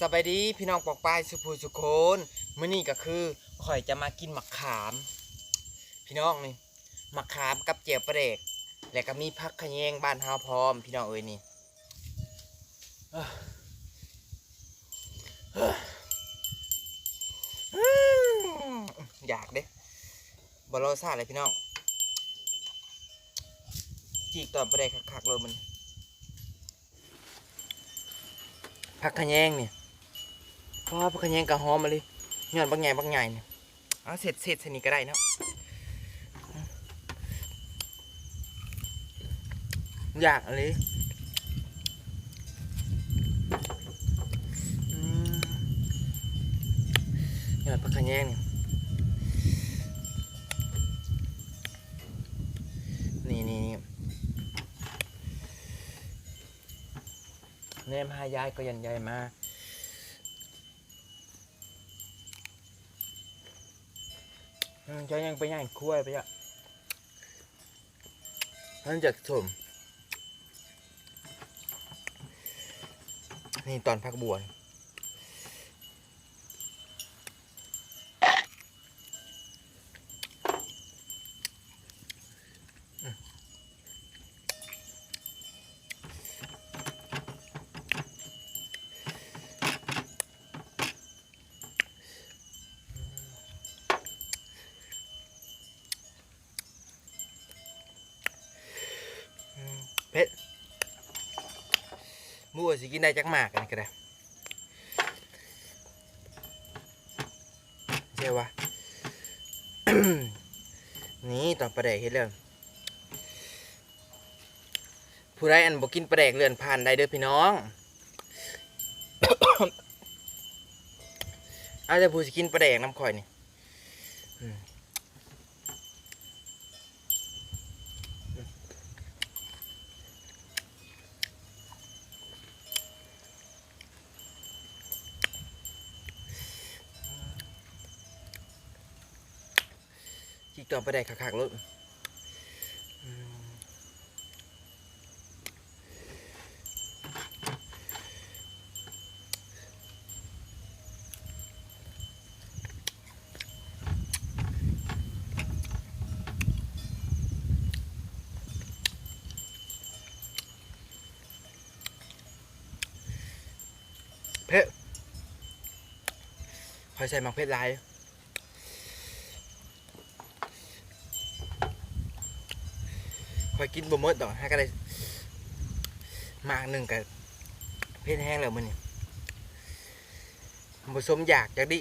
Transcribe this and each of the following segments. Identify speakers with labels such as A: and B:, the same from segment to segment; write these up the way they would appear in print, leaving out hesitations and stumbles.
A: สบายดีพี่น้องปอกปลายสุภูสุโคนมื้อนี้ก็คือข่อยจะมากินมะขามพี่น้องนี่มะขามกับเจียวปลาเด็กแล้วก็มีผักขะแยงบ้านเฮาพร้อมพี่น้องเอ้ยนี่อยากเด้บ่รอซ่าเลยพี่น้องจีกตอนปลาเด็กคักๆเลยมันผักขะแยงนี่เพราะว่าผักขะแยงกะหอมมาเลยย้อนบางใหญ่เนี่ยเอาเสร็จสนิทก็ได้เนาะอยากอะไรย้อนผักขะแยงนี่แนมหายายก็ยันยายมาจะยังไปย่างคุ้ยไปอ่ะนั่นจากสมนี่ตอนพักบัวเพชรมั่วสิกินได้จักหมากกันก็ได้เจ้าวะ นี่ตอนปลาแดกเฮ็ดเรื่องผู้ใดอันบ่กินปลาแดกเลื่อนผ่านได้เด้อพี่น้อง เอาแต่ผู้สิกินปลาแดกน้ำข่อยนี่จิกตอนปลาแดกคักๆเลยเพชรคอยใส่หมักเพชรลายคอยกินบ่หมดดอกให้ก็ได้หมากหนึ่งกับเพชรแห้งแล้วมันนี่ผสมอยากจากดิ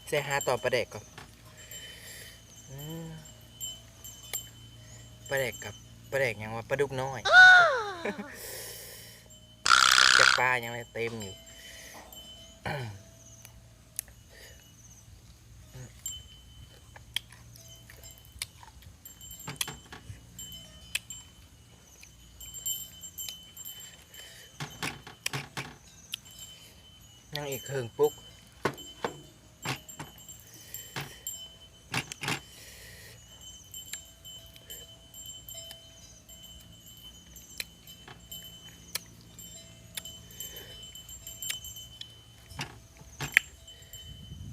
A: ใส่หาต่อปลาแดกก่อนปลาแดกกับปลาแดกยังว่าปลาดุกน้อยจากปลายังเลยเต็มอยู่ยังอีกเครื่องปุ๊ก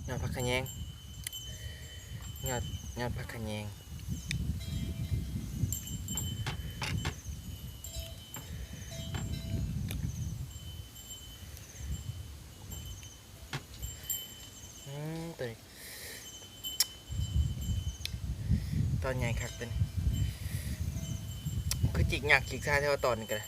A: ยอดผักขะแยงยอดผักขะแยงตัวนี้ตอนใหญ่คักเป็นคือจิกหยักจิกซาเท่าตอนนี้กัน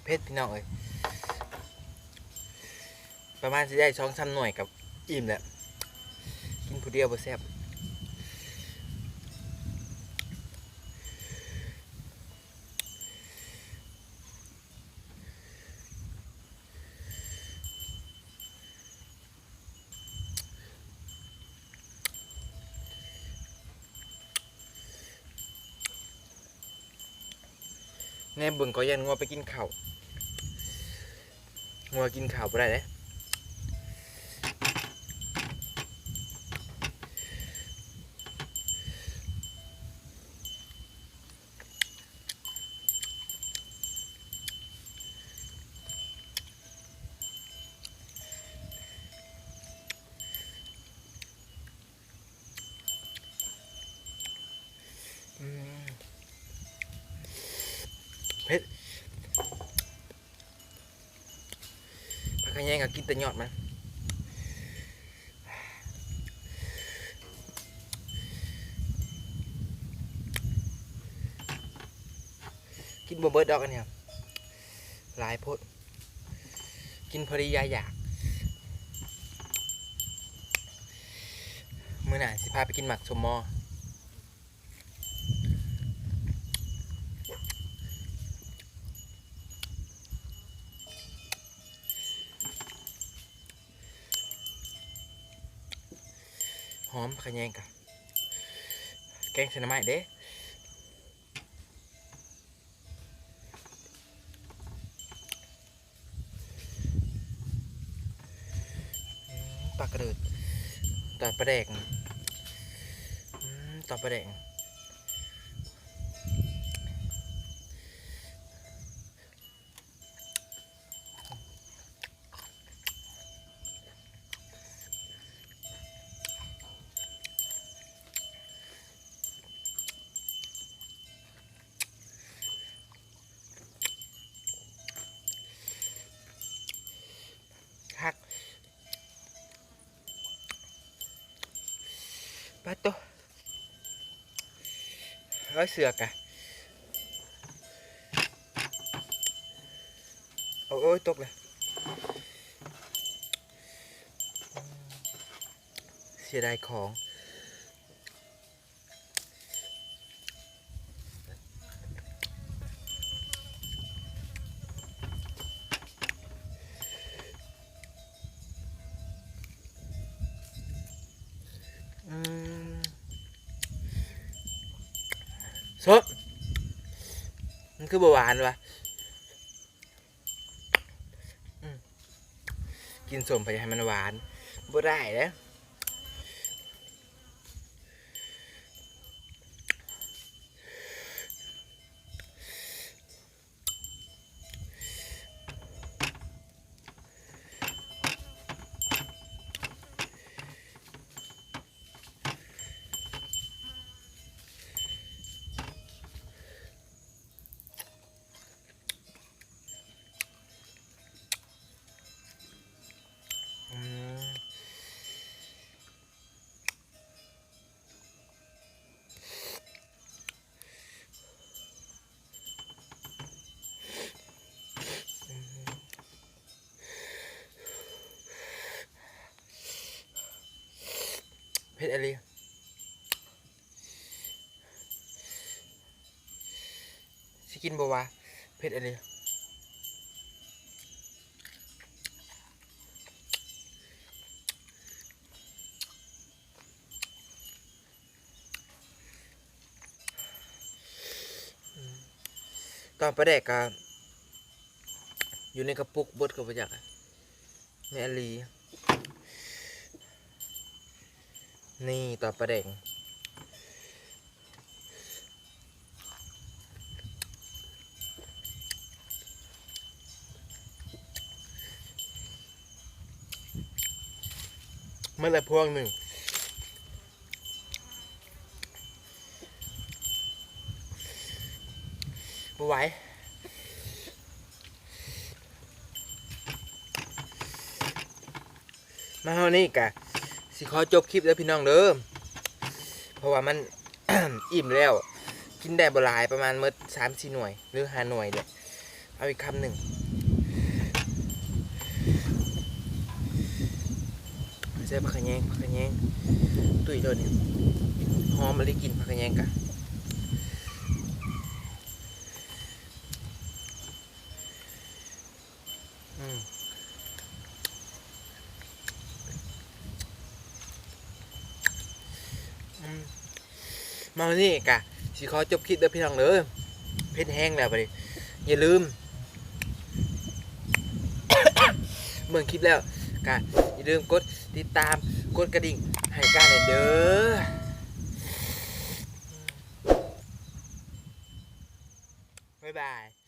A: เพชรพี่น้องเอ้ยประมาณจะได้2-3 หน่วยกับอิ่มแหละกินผู้เดียวบ่แซ่บแน แน่เบิ่งก็ยันงัวไปกินข้าวงัวกินข้าวบ่ได้เด้เผ็ดผักกระแยงก็กินแต่ยอดมันกินบ่เบิดดอกอันเนี้ยหลายโพดกินพอดียาอยากมื้อหน้าสิพาไปกินหมักสมมอหอมขะแยงกะแกงใส่หน่อไม้เด้ปลากระเดิดตอดปลาแดกตอดปลาแดกคักปลาโตร้อยเสือกะโอ้ยตกเลยเสียดายของสดมันคือหวานวะกินสมไปให้มันหวานบ่ได้แล้วเผ็ดอะไรสิกินบ่วะเผ็ดอะไรตอนปลาแดกก็อยู่ในกระปุกบดกับประจักษ์แม่อลีนี่ตอนปลาแดกเมื่อไรพวงหนึ่งบ่ไหวมาเท่านี้กะสิขอจบคลิปแล้วพี่น้องเด้อเพราะว่ามัน อิ่มแล้วกินได้บ่หลายประมาณเมื่อ3-4 หน่วยหรือ5 หน่วยเลยเอาอีกคำหนึ่งใส่ผักขะแยงตุ้ยโดนเนี่ยหอมมาเลยกินผักขะแยงกะมานี่กะสิขอจบคลิปเด้อพี่น้องเด้อเผ็ดแห้งแล้วบัดนี้ อย่าลืม เมื่อคลิปแล้วก็อย่าลืมกดติดตามกดกระดิ่งให้กันเด้อบ๊ายบาย